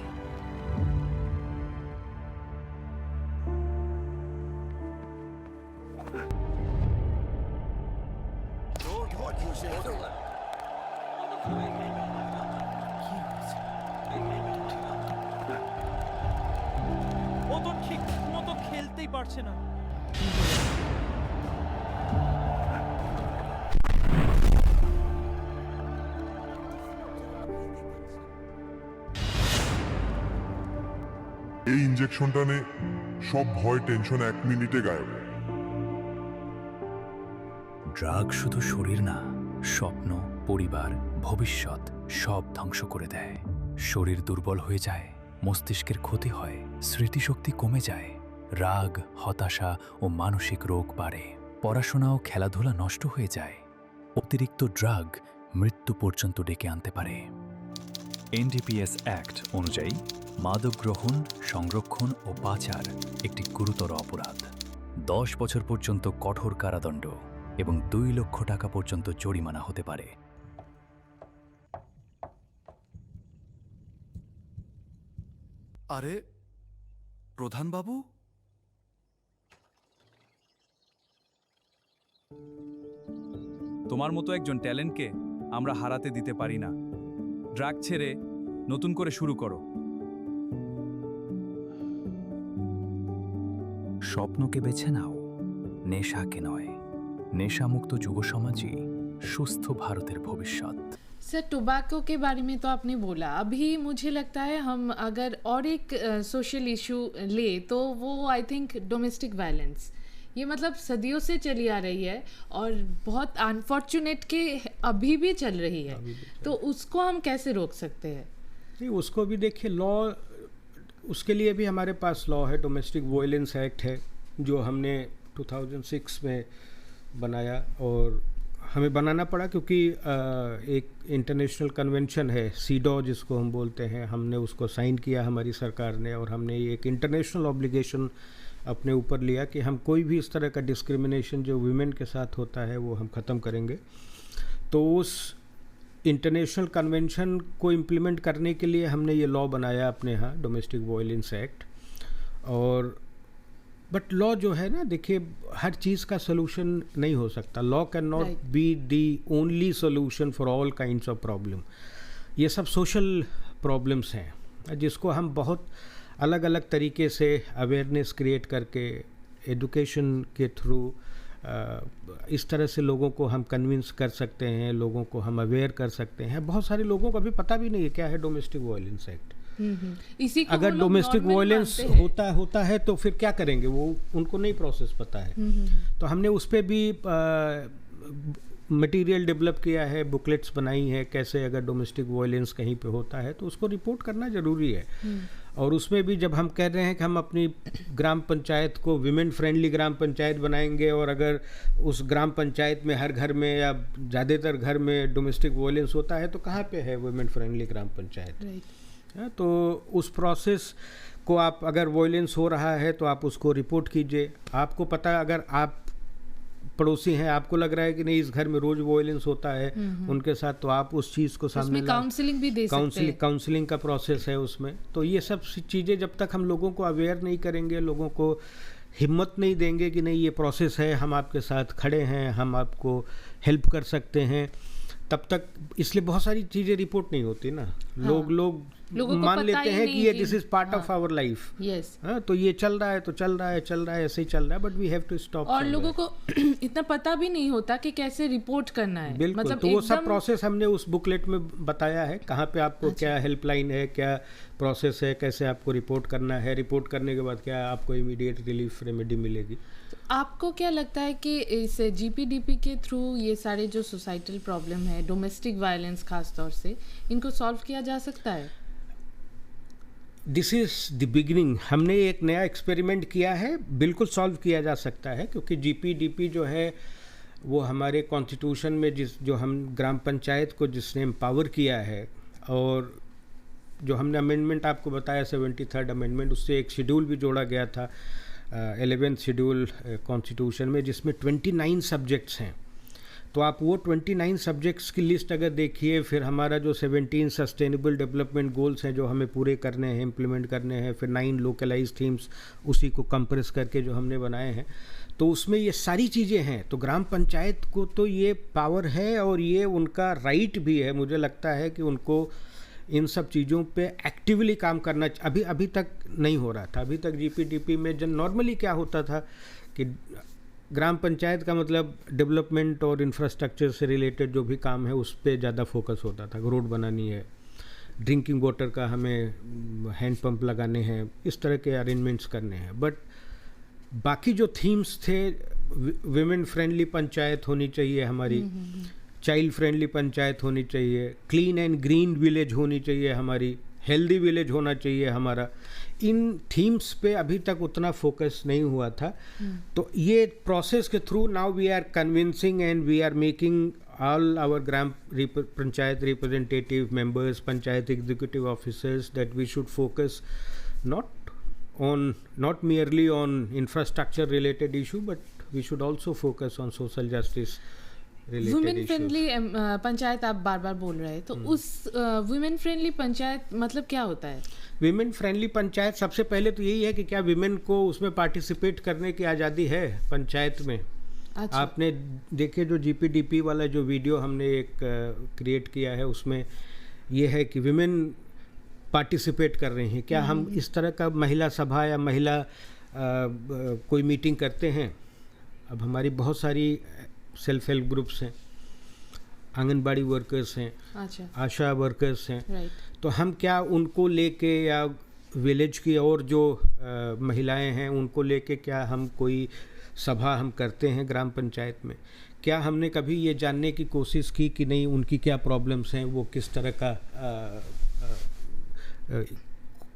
ও তো ঠিক মতো খেলতেই পারছে না। এই ইনজেকশনটা নে, সব ভয় টেনশন 1 মিনিটে গায়েব। ড্রাগ শুধু শরীর না, স্বপ্ন, পরিবার, ভবিষ্যৎ সব ধ্বংস করে দেয়। শরীর দুর্বল হয়ে যায়, মস্তিষ্কের ক্ষতি হয়, স্মৃতিশক্তি কমে যায়, রাগ, হতাশা ও মানসিক রোগ বাড়ে, পড়াশোনা ও খেলাধুলা নষ্ট হয়ে যায়। অতিরিক্ত ড্রাগ মৃত্যু পর্যন্ত ডেকে আনতে পারে। এনডিপিএস অ্যাক্ট অনুযায়ী মাদক গ্রহণ, সংরক্ষণ ও পাচার একটি গুরুতর অপরাধ। 10 বছর পর্যন্ত কঠোর কারাদণ্ড এবং 2 লক্ষ টাকা পর্যন্ত জরিমানা হতে পারে। আরে প্রধানবাবু, তোমার মতো একজন ট্যালেন্টকে আমরা হারাতে দিতে পারি না। ড্রাগ ছেড়ে নতুন করে শুরু করো। স্বপ্নকে বেছে নাও, নেশাকে নয়। নেশামুক্ত যুব সমাজই সুস্থ ভারতের ভবিষ্যৎ। सर टोबैको के बारे में तो आपने बोला, अभी मुझे लगता है हम अगर और एक सोशल इशू ले तो वो आई थिंक डोमेस्टिक वायलेंस, ये मतलब सदियों से चली आ रही है और बहुत अनफॉर्चुनेट के अभी भी चल रही है, तो उसको हम कैसे रोक सकते हैं? नहीं, उसको भी देखिए, लॉ उसके लिए भी हमारे पास लॉ है, डोमेस्टिक वायलेंस एक्ट है जो हमने 2006 में बनाया। और हमें बनाना पड़ा क्योंकि एक इंटरनेशनल कन्वेंशन है सीडॉ जिसको हम बोलते हैं, हमने उसको साइन किया हमारी सरकार ने, और हमने एक इंटरनेशनल ऑब्लिगेशन अपने ऊपर लिया कि हम कोई भी इस तरह का डिस्क्रिमिनेशन जो वुमेन के साथ होता है वो हम ख़त्म करेंगे। तो उस इंटरनेशनल कन्वेंशन को इम्प्लीमेंट करने के लिए हमने ये लॉ बनाया अपने यहाँ, डोमेस्टिक वायलेंस एक्ट। और बट लॉ जो है ना, देखिए हर चीज़ का सोल्यूशन नहीं हो सकता। Law can not be the only solution for all kinds of problem. ये सब सोशल प्रॉब्लम्स हैं जिसको हम बहुत अलग अलग तरीके से अवेयरनेस क्रिएट करके, एजुकेशन के थ्रू इस तरह से लोगों को हम कन्विंस कर सकते हैं, लोगों को हम अवेयर कर सकते हैं। बहुत सारे लोगों को अभी पता भी नहीं है क्या है डोमेस्टिक वायलेंस एक्ट। इसी को अगर डोमेस्टिक वायलेंस होता है तो फिर क्या करेंगे, वो उनको नहीं प्रोसेस पता है। तो हमने उस पर भी मटेरियल डेवलप किया है, बुकलेट्स बनाई हैं, कैसे अगर डोमेस्टिक वायलेंस कहीं पे होता है तो उसको रिपोर्ट करना ज़रूरी है। और उसमें भी जब हम कह रहे हैं कि हम अपनी ग्राम पंचायत को विमेन फ्रेंडली ग्राम पंचायत बनाएंगे, और अगर उस ग्राम पंचायत में हर घर में या ज़्यादातर घर में डोमेस्टिक वायलेंस होता है तो कहाँ पे है वुमेन फ्रेंडली ग्राम पंचायत? तो उस प्रोसेस को आप, अगर वायलेंस हो रहा है तो आप उसको रिपोर्ट कीजिए। आपको पता, अगर आप पड़ोसी हैं, आपको लग रहा है कि नहीं इस घर में रोज वायलेंस होता है उनके साथ, तो आप उस चीज़ को सामने काउंसलिंग भी दे सकते हैं। काउंसलिंग का प्रोसेस है उसमें। तो ये सब चीज़ें जब तक हम लोगों को अवेयर नहीं करेंगे, लोगों को हिम्मत नहीं देंगे कि नहीं ये प्रोसेस है, हम आपके साथ खड़े हैं, हम आपको हेल्प कर सकते हैं, तब तक, इसलिए बहुत सारी चीज़ें रिपोर्ट नहीं होती ना। लोग मान लेते हैं कि ये this is part of our life. Yes, तो ये चल रहा है तो चल रहा है, ऐसे ही चल रहा है, but we have to stop. और लोगों को इतना पता भी नहीं होता कि कैसे रिपोर्ट करना है। बिल्कुल, मतलब तो वो सब प्रोसेस हमने उस बुकलेट में बताया है, कहाँ पे आपको क्या हेल्पलाइन है, क्या प्रोसेस है, कैसे आपको रिपोर्ट करना है, रिपोर्ट करने के बाद क्या आपको इमीडिएट रिलीफ रेमेडी मिलेगी। आपको क्या लगता है कि इस जीपीडीपी के थ्रू ये सारे जो सोसाइटल प्रॉब्लम है, डोमेस्टिक वायलेंस खास तौर से, इनको सॉल्व किया जा सकता है? This is the beginning. हमने एक नया एक्सपेरिमेंट किया है, बिल्कुल सॉल्व किया जा सकता है, क्योंकि जीपीडीपी जो है वो हमारे कॉन्स्टिट्यूशन में जो हम ग्राम पंचायत को जिसने एम्पावर किया है, और जो हमने अमेंडमेंट आपको बताया 73rd अमेंडमेंट, उससे एक शेड्यूल भी जोड़ा गया था 11th शेड्यूल कॉन्स्टिट्यूशन में, जिसमें 29 सब्जेक्ट्स हैं। तो आप वो 29 सब्जेक्ट्स की लिस्ट अगर देखिए, फिर हमारा जो 17 सस्टेनेबल डेवलपमेंट गोल्स हैं जो हमें पूरे करने हैं, इम्प्लीमेंट करने हैं, फिर 9 लोकलाइज थीम्स उसी को कंप्रेस करके जो हमने बनाए हैं, तो उसमें ये सारी चीज़ें हैं। तो ग्राम पंचायत को तो ये पावर है और ये उनका राइट भी है। मुझे लगता है कि उनको इन सब चीज़ों पे एक्टिवली काम करना अभी तक नहीं हो रहा था। अभी तक जीपीडीपी में जन नॉर्मली क्या होता था कि ग्राम पंचायत का मतलब डेवलपमेंट और इंफ्रास्ट्रक्चर से रिलेटेड जो भी काम है उस पर ज़्यादा फोकस होता था। रोड बनानी है, ड्रिंकिंग वाटर का हमें हैंड पंप लगाने हैं, इस तरह के अरेंजमेंट्स करने हैं। बट बाकी जो थीम्स थे, विमेन फ्रेंडली पंचायत होनी चाहिए हमारी, चाइल्ड फ्रेंडली पंचायत होनी चाहिए, क्लीन एंड ग्रीन विलेज होनी चाहिए हमारी, हेल्दी विलेज होना चाहिए हमारा, इन थीम्स पे अभी तक उतना फोकस नहीं हुआ था। तो ये प्रोसेस के through now we are convincing and we are making all our gram panchayat representative members, panchayat executive officers, that we should focus not merely on infrastructure related issue, but we should also focus on social justice related women issues. Friendly panchayat आप बार बार बोल रहे हैं, तो उस women friendly panchayat मतलब क्या होता है? विमेन फ्रेंडली पंचायत सबसे पहले तो यही है कि क्या विमेन को उसमें पार्टिसिपेट करने की आज़ादी है पंचायत में। अच्छा। आपने देखे जो जीपीडीपी वाला जो वीडियो हमने एक क्रिएट किया है, उसमें ये है कि विमेन पार्टिसिपेट कर रहे हैं क्या। हम इस तरह का महिला सभा या महिला कोई मीटिंग करते हैं। अब हमारी बहुत सारी सेल्फ हेल्प ग्रुप्स हैं, आंगनबाड़ी वर्कर्स हैं, अच्छा, आशा वर्कर्स हैं, राइट। तो हम क्या उनको लेके या विलेज की और जो महिलाएं हैं उनको लेके क्या हम कोई सभा हम करते हैं ग्राम पंचायत में? क्या हमने कभी ये जानने की कोशिश की कि नहीं उनकी क्या प्रॉब्लम्स हैं, वो किस तरह का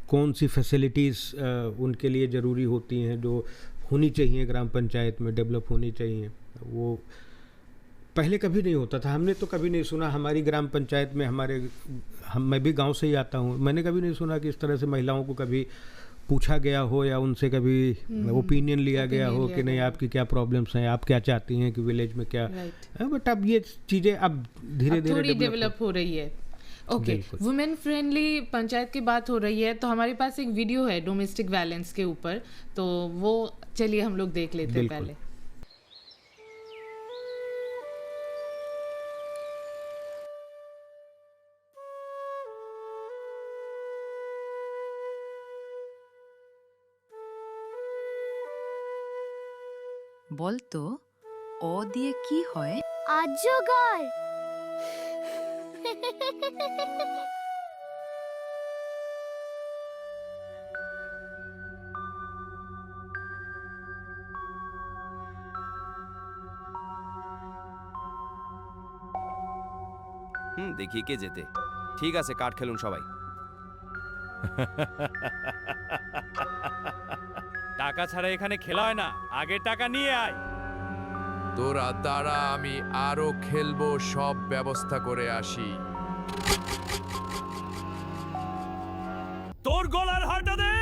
कौन सी फैसिलिटीज़ उनके लिए ज़रूरी होती हैं जो होनी चाहिए ग्राम पंचायत में, डेवलप होनी चाहिए? वो पहले कभी नहीं होता था। हमने तो कभी नहीं सुना हमारी ग्राम पंचायत में, मैं भी गांव से ही आता हूँ, मैंने कभी नहीं सुना कि इस तरह से महिलाओं को कभी पूछा गया हो या उनसे कभी ओपिनियन लिया गया हो कि नहीं आपकी क्या प्रॉब्लम्स हैं, आप क्या चाहती हैं कि विलेज में क्या। बट अब ये चीज़ें अब धीरे धीरे थोड़ी डेवलप हो रही है। ओके, वुमेन फ्रेंडली पंचायत की बात हो रही है, तो हमारे पास एक वीडियो है डोमेस्टिक वायलेंस के ऊपर, तो वो चलिए हम लोग देख लेते हैं पहले। বলতো অ দিয়ে কি হয়? আজগর। দেখি কে যেতে। ঠিক আছে, কাঠ খেলুন সবাই। টাকা ছাড়া এখানে খেলা হয় না, আগে টাকা নিয়ে আয়। তোরা দাঁড়া, আমি আরো খেলবো, সব ব্যবস্থা করে আসি। তোর গলার হারটা দে।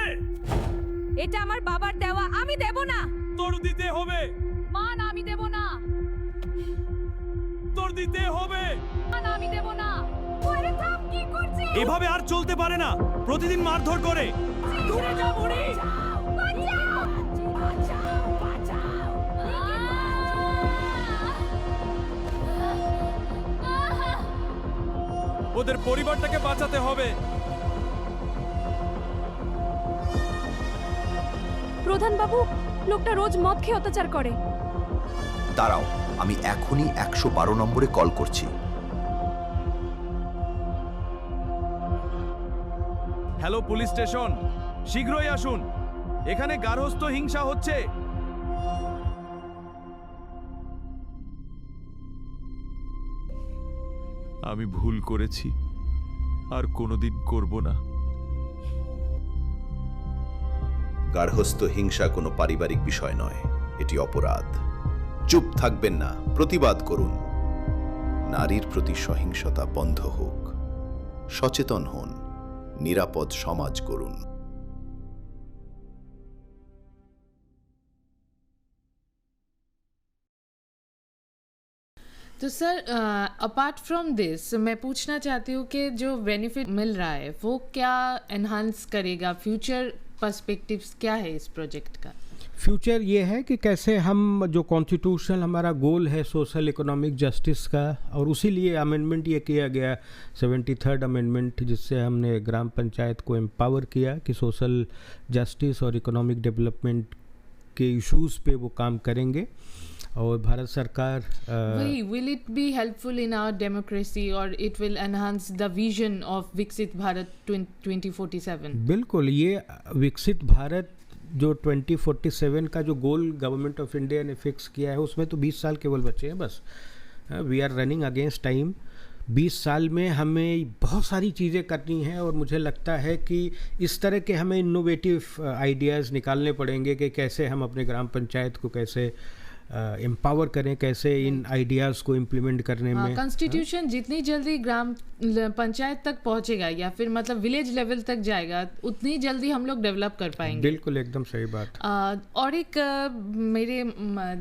এটা আমার বাবার দেওয়া, আমি দেব না। তোর দিতে হবে। মা না, আমি দেব না। তোর দিতে হবে। মা না, আমি দেব না। ওরে থাম, কি করছিস? এভাবে আর চলতে পারে না, প্রতিদিন মারধর করে। দূরে যা বুড়ি। ওদের পরিবারটাকে বাঁচাতে হবে। প্রধান বাবু, লোকটা রোজ মদ খেয়ে অত্যাচার করে। দাঁড়াও, আমি এখনই 112 নম্বরে কল করছি। হ্যালো পুলিশ স্টেশন, শীঘ্রই আসুন, এখানে গার্হস্থ্য হিংসা হচ্ছে। আমি ভুল করেছি, আর কোনোদিন করব না। গার্হস্থ্য হিংসা কোনো পারিবারিক বিষয় নয়, এটি অপরাধ। চুপ থাকবেন না, প্রতিবাদ করুন। নারীর প্রতি সহিংসতা বন্ধ হোক। সচেতন হন, নিরাপদ সমাজ করুন। तो सर अपार्ट फ्रॉम दिस मैं पूछना चाहती हूँ कि जो बेनिफिट मिल रहा है वो क्या एनहांस करेगा, फ्यूचर पर्सपेक्टिव्स क्या है इस प्रोजेक्ट का? फ्यूचर ये है कि कैसे हम जो कॉन्स्टिट्यूशनल हमारा गोल है सोशल इकोनॉमिक जस्टिस का, और उसी लिए अमेंडमेंट ये किया गया 73rd अमेंडमेंट, जिससे हमने ग्राम पंचायत को एम्पावर किया कि सोशल जस्टिस और इकोनॉमिक डेवलपमेंट के इश्यूज़ पे वो काम करेंगे। और भारत सरकार वही will it be helpful in our democracy और it will enhance the vision of Viksit Bharat 2047? बिल्कुल, ये विकसित भारत जो 2047 का जो गोल गवर्नमेंट ऑफ इंडिया ने फिक्स किया है उसमें तो 20 साल केवल बचे हैं बस। We are running against time. 20 साल में हमें बहुत सारी चीज़ें करनी हैं और मुझे लगता है कि इस तरह के हमें इनोवेटिव आइडियाज़ निकालने पड़ेंगे कि कैसे हम अपने ग्राम पंचायत को कैसे एम्पावर करें, कैसे इन आइडियाज़ को इम्प्लीमेंट करने में। कॉन्स्टिट्यूशन जितनी जल्दी ग्राम पंचायत तक पहुंचेगा या फिर मतलब विलेज लेवल तक जाएगा उतनी जल्दी हम लोग डेवलप कर पाएंगे। बिल्कुल, एकदम सही बात। और एक मेरे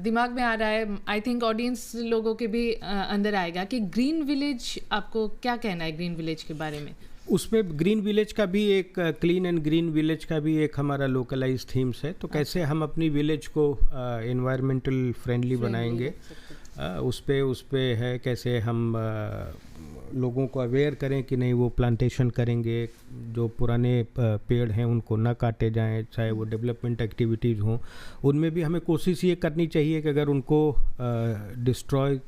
दिमाग में आ रहा है, आई थिंक ऑडियंस लोगों के भी अंदर आएगा कि ग्रीन विलेज, आपको क्या कहना है ग्रीन विलेज के बारे में? उसमें ग्रीन विलेज का भी एक क्लीन एंड ग्रीन विलेज का भी एक हमारा लोकलाइज थीम्स है। तो कैसे हम अपनी विलेज को एनवायरमेंटल फ्रेंडली बनाएंगे, उस पे है कैसे हम लोगों को अवेयर करें कि नहीं वो प्लांटेशन करेंगे, जो पुराने पेड़ हैं उनको ना काटे जाएं, चाहे वो डेवलपमेंट एक्टिविटीज़ हों उनमें भी हमें कोशिश ये करनी चाहिए कि अगर उनको डिस्ट्रॉय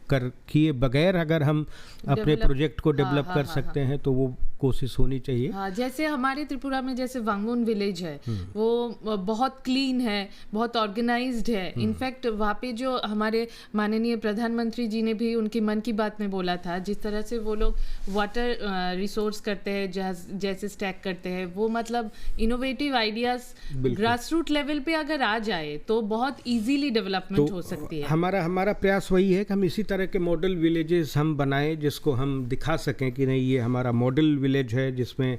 कर किए बगैर अगर हम अपने प्रोजेक्ट को डेवलप कर सकते हैं तो वो कोशिश होनी चाहिए। हाँ, जैसे हमारे त्रिपुरा में जैसे वांगमून विलेज है वो बहुत क्लीन है, बहुत ऑर्गेनाइज्ड है। इनफैक्ट वहाँ पे जो हमारे माननीय प्रधानमंत्री जी ने भी उनकी मन की बात में बोला था, जिस तरह से वो लोग वाटर रिसोर्स करते हैं, जैसे स्टैक करते हैं, वो मतलब innovative ideas grass root level पे अगर आ जाए तो बहुत इजीली डेवलपमेंट हो सकती है। हमारा प्रयास वही है कि हम इसी तरह के मॉडल विलेजेस हम बनाएं जिसको हम दिखा सकें कि नहीं ये हमारा मॉडल विलेज है, जिसमें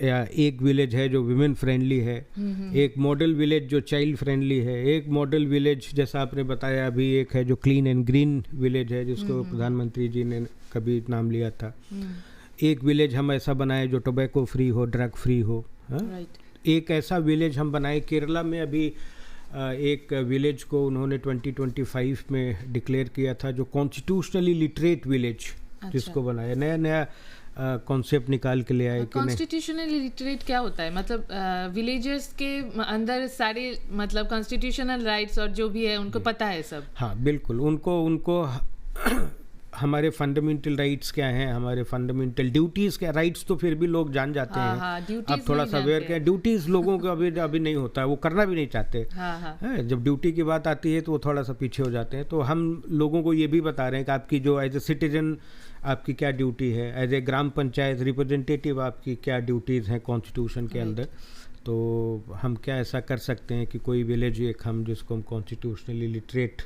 एक विलेज है जो विमेन फ्रेंडली है, एक मॉडल विलेज जो चाइल्ड फ्रेंडली है, एक मॉडल विलेज जैसा आपने बताया अभी एक है जो क्लीन एंड ग्रीन विलेज है जिसको प्रधानमंत्री जी ने कभी नाम लिया था। एक विलेज हम ऐसा बनाए जो टोबैको फ्री हो, ड्रग फ्री हो। एक ऐसा विलेज हम बनाए, केरला में अभी एक विलेज को उन्होंने 2025 में डिक्लेयर किया था जो कॉन्स्टिट्यूशनली लिटरेट विलेज, जिसको बनाया नया कॉन्सेप्ट निकाल के ले आए। कॉन्स्टिट्यूशनली लिटरेट क्या होता है? मतलब विलेजर्स के अंदर सारे मतलब कॉन्स्टिट्यूशनल राइट्स और जो भी है उनको पता है सब? हाँ बिल्कुल, उनको हमारे फंडामेंटल राइट्स क्या हैं, हमारे फंडामेंटल ड्यूटीज़ क्या, राइट्स तो फिर भी लोग जान जाते हैं। अब थोड़ा सा अवेयर क्या, ड्यूटीज़ लोगों को अभी नहीं होता है, वो करना भी नहीं चाहते हैं। जब ड्यूटी की बात आती है तो वो थोड़ा सा पीछे हो जाते हैं। तो हम लोगों को ये भी बता रहे हैं कि आपकी जो एज ए सिटीजन आपकी क्या ड्यूटी है, as a gram panchayat representative आपकी क्या ड्यूटीज़ हैं कॉन्स्टिट्यूशन के अंदर। तो हम क्या ऐसा कर सकते हैं कि कोई विलेज एक हम जिसको हम कॉन्स्टिट्यूशनली लिटरेट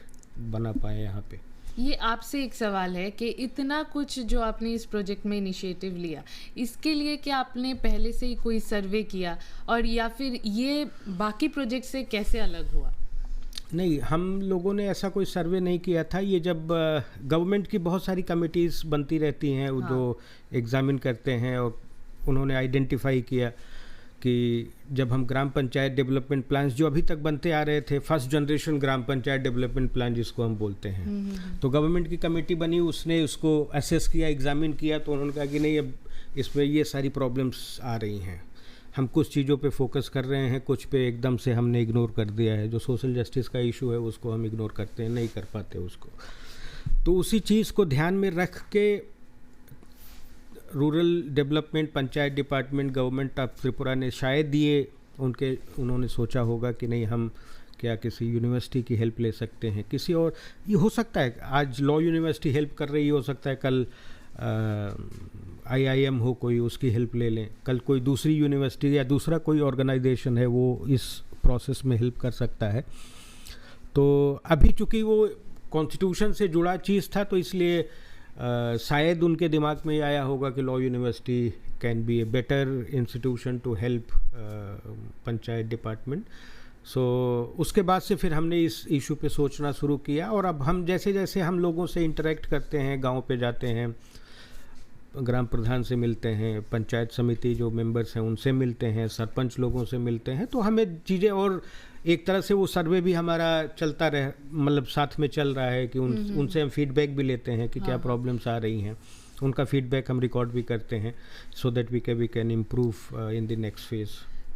बना पाए यहाँ पे। ये आपसे एक सवाल है कि इतना कुछ जो आपने इस प्रोजेक्ट में इनिशिएटिव लिया, इसके लिए क्या आपने पहले से ही कोई सर्वे किया, और या फिर ये बाकी प्रोजेक्ट से कैसे अलग हुआ? नहीं, हम लोगों ने ऐसा कोई सर्वे नहीं किया था। ये जब गवर्नमेंट की बहुत सारी कमिटीज़ बनती रहती हैं जो एग्ज़ामिन करते हैं, और उन्होंने आइडेंटिफाई किया कि जब हम ग्राम पंचायत डेवलपमेंट प्लान्स जो अभी तक बनते आ रहे थे, फर्स्ट जनरेशन ग्राम पंचायत डेवलपमेंट प्लान जिसको हम बोलते हैं, तो गवर्नमेंट की कमेटी बनी, उसने उसको असेस किया, एग्जामिन किया, तो उन्होंने कहा कि नहीं अब इसमें ये सारी प्रॉब्लम्स आ रही हैं, हम कुछ चीज़ों पे फोकस कर रहे हैं, कुछ पे एकदम से हमने इग्नोर कर दिया है। जो सोशल जस्टिस का इशू है उसको हम इग्नोर करते हैं, नहीं कर पाते उसको। तो उसी चीज़ को ध्यान में रख के rural development panchayat department government of Tripura ने शायद उन्होंने सोचा होगा कि नहीं हम क्या किसी यूनिवर्सिटी की हेल्प ले सकते हैं, किसी और, ये हो सकता है आज लॉ यूनिवर्सिटी हेल्प कर रही हो सकता है कल IIM हो कोई, उसकी हेल्प ले लें, कल कोई दूसरी यूनिवर्सिटी या दूसरा कोई ऑर्गेनाइजेशन है वो इस प्रोसेस में हेल्प कर सकता है। तो अभी चूँकि वो कॉन्स्टिट्यूशन से जुड़ा चीज़ था तो इसलिए शायद उनके दिमाग में आया होगा कि law university can be a better institution to help panchayat department. So उसके बाद से फिर हमने इस इशू पे सोचना शुरू किया, और अब हम जैसे जैसे हम लोगों से इंटरेक्ट करते हैं, गांव पे जाते हैं, ग्राम प्रधान से मिलते हैं, पंचायत समिति जो मेंबर्स हैं उनसे मिलते हैं, सरपंच लोगों से मिलते हैं, तो हमें चीज़ें, और एक तरह से वो सर्वे भी हमारा चलता रहे, मतलब साथ में चल रहा है कि उनसे हम फीडबैक भी लेते हैं कि क्या प्रॉब्लम्स आ रही हैं, उनका फीडबैक हम रिकॉर्ड भी करते हैं, so that we can improve in the next phase.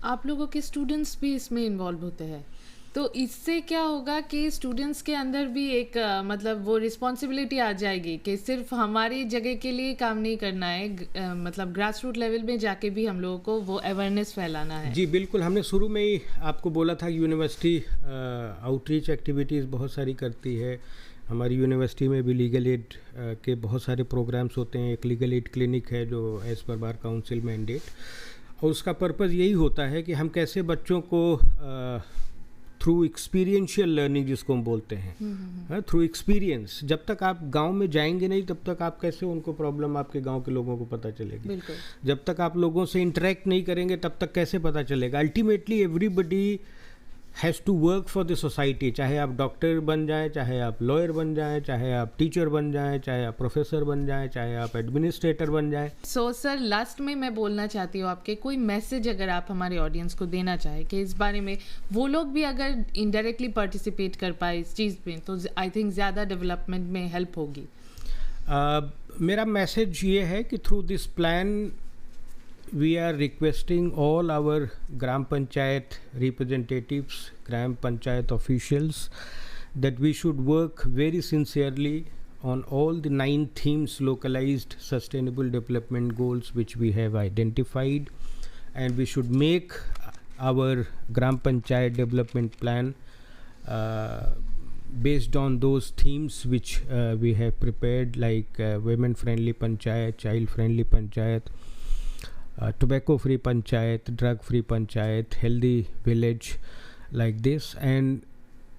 आप लोगों के स्टूडेंट्स भी इसमें इन्वॉल्व होते हैं, तो इससे क्या होगा कि स्टूडेंट्स के अंदर भी एक मतलब वो रिस्पॉन्सिबिलिटी आ जाएगी कि सिर्फ हमारी जगह के लिए काम नहीं करना है, मतलब ग्रास रूट लेवल में जाके भी हम लोगों को वो अवेयरनेस फैलाना है। जी बिल्कुल, हमने शुरू में ही आपको बोला था, यूनिवर्सिटी आउटरीच एक्टिविटीज़ बहुत सारी करती है। हमारी यूनिवर्सिटी में भी लीगल एड के बहुत सारे प्रोग्राम्स होते हैं। एक लीगल एड क्लिनिक है जो as per bar council mandate, और उसका पर्पज़ यही होता है कि हम कैसे बच्चों को थ्रू एक्सपीरियंशियल लर्निंग, जिसको हम बोलते हैं, थ्रू एक्सपीरियंस, जब तक आप गांव में जाएंगे नहीं तब तक आप कैसे उनको प्रॉब्लम आपके गांव के लोगों को पता चलेगी। जब तक आप लोगों से इंटरेक्ट नहीं करेंगे तब तक कैसे पता चलेगा। Ultimately everybody has to work for the society, चाहे आप डॉक्टर बन जाएं, चाहे आप लॉयर बन जाएं, चाहे आप टीचर बन जाएं, चाहे आप प्रोफेसर बन जाएं, चाहे आप एडमिनिस्ट्रेटर बन जाएं। सो सर, लास्ट में मैं बोलना चाहती हूँ आपके कोई मैसेज अगर आप हमारे ऑडियंस को देना चाहें कि इस बारे में वो लोग भी अगर इनडायरेक्टली पार्टिसिपेट कर पाए इस चीज़ में, तो आई थिंक ज़्यादा डेवलपमेंट में हेल्प होगी। मेरा मैसेज ये है कि through this plan we are requesting all our Gram Panchayat representatives, Gram Panchayat officials, that we should work very sincerely on all the 9 themes localized sustainable development goals which we have identified, and we should make our Gram Panchayat development plan based on those themes which we have prepared, like women friendly panchayat, child friendly panchayat, tobacco free panchayat, drug free panchayat, healthy village, like this. And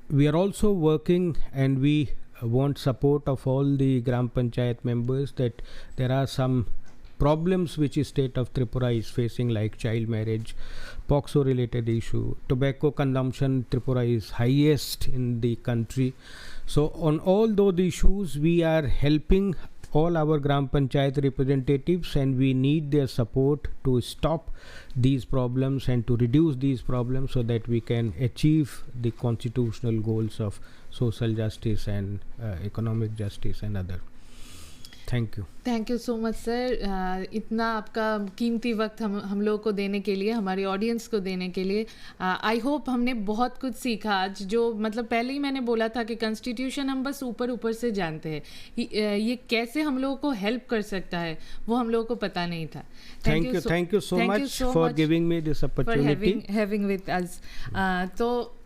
we are also working, and we want support of all the Gram Panchayat members, that there are some problems which is state of Tripura is facing, like child marriage, POXO related issue, tobacco consumption. Tripura is highest in the country. So on all those issues we are helping all our Gram Panchayat representatives, and we need their support to stop these problems and to reduce these problems, so that we can achieve the constitutional goals of social justice and economic justice and other. Thank you so much sir, इतना आपका कीमती वक्त हम लोगों को देने के लिए, हमारी ऑडियंस को देने के लिए। आई होप हमने बहुत कुछ सीखा आज, जो मतलब पहले ही मैंने बोला था कि कॉन्स्टिट्यूशन हम बस ऊपर से जानते हैं, ये कैसे हम लोगों को हेल्प कर सकता है वो हम लोगों को पता नहीं था। Thank you so much for giving me this opportunity, having with us. तो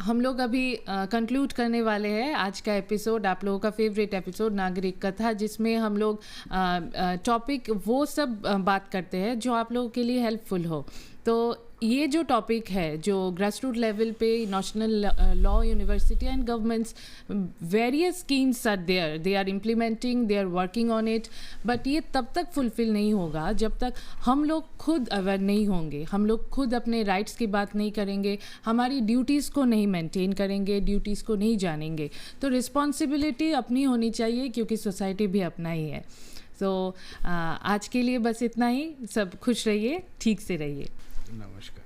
हम लोग अभी कंक्लूड करने वाले हैं आज का एपिसोड, आप लोगों का फेवरेट एपिसोड नागरिक कथा, जिसमें हम लोग टॉपिक वो सब बात करते हैं जो आप लोगों के लिए हेल्पफुल हो। तो ये जो टॉपिक है, जो ग्रास रूट लेवल पे national law university and governments various schemes are there, they are implementing, they are working on it, but ये तब तक फुलफिल नहीं होगा जब तक हम लोग खुद अवेयर नहीं होंगे, हम लोग खुद अपने राइट्स की बात नहीं करेंगे, हमारी ड्यूटीज़ को नहीं मेंटेन करेंगे, ड्यूटीज़ को नहीं जानेंगे। तो रिस्पॉन्सिबिलिटी अपनी होनी चाहिए, क्योंकि सोसाइटी भी अपना ही है। तो आज के लिए बस इतना ही। सब खुश रहिए, ठीक से रहिए। नमस्कार।